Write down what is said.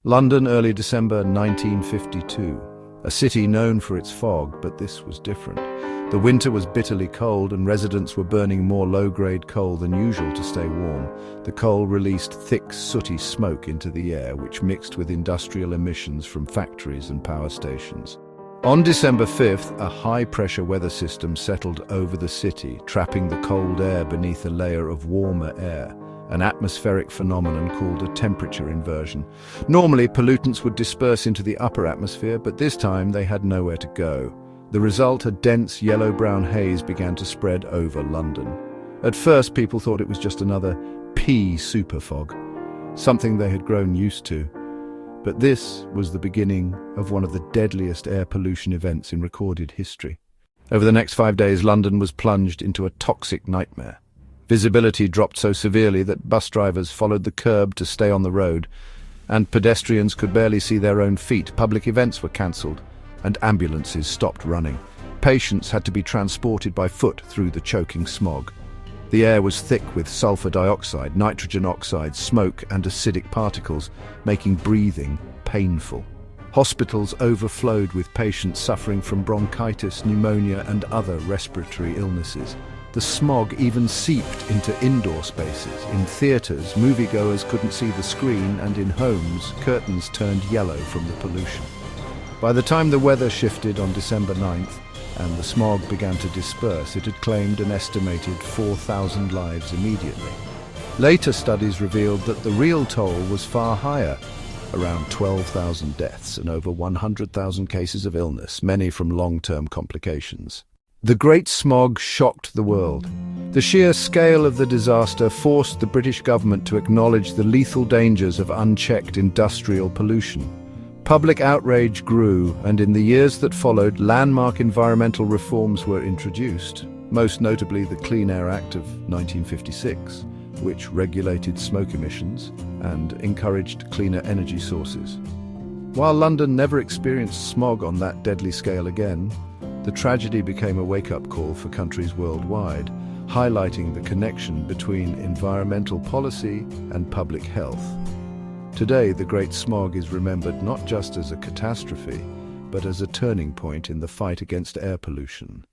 London, early December 1952. A city known for its fog, but this was different. The winter was bitterly cold and residents were burning more low-grade coal than usual to stay warm. The coal released thick, sooty smoke into the air, which mixed with industrial emissions from factories and power stations. On December 5th, a high-pressure weather system settled over the city, trapping the cold air beneath a layer of warmer air, an atmospheric phenomenon called a temperature inversion. Normally, pollutants would disperse into the upper atmosphere, but this time they had nowhere to go. The result, a dense yellow-brown haze began to spread over London. At first, people thought it was just another pea superfog, something they had grown used to. But this was the beginning of one of the deadliest air pollution events in recorded history. Over the next 5 days, London was plunged into a toxic nightmare. Visibility dropped so severely that bus drivers followed the curb to stay on the road, and pedestrians could barely see their own feet. Public events were cancelled, and ambulances stopped running. Patients had to be transported by foot through the choking smog. The air was thick with sulfur dioxide, nitrogen oxide, smoke, and acidic particles, making breathing painful. Hospitals overflowed with patients suffering from bronchitis, pneumonia, and other respiratory illnesses. The smog even seeped into indoor spaces. In theatres, moviegoers couldn't see the screen, and in homes, curtains turned yellow from the pollution. By the time the weather shifted on December 9th and the smog began to disperse, it had claimed an estimated 4,000 lives immediately. Later studies revealed that the real toll was far higher, around 12,000 deaths and over 100,000 cases of illness, many from long-term complications. The Great Smog shocked the world. The sheer scale of the disaster forced the British government to acknowledge the lethal dangers of unchecked industrial pollution. Public outrage grew, and in the years that followed, landmark environmental reforms were introduced, most notably the Clean Air Act of 1956, which regulated smoke emissions and encouraged cleaner energy sources. While London never experienced smog on that deadly scale again, the tragedy became a wake-up call for countries worldwide, highlighting the connection between environmental policy and public health. Today, the Great Smog is remembered not just as a catastrophe, but as a turning point in the fight against air pollution.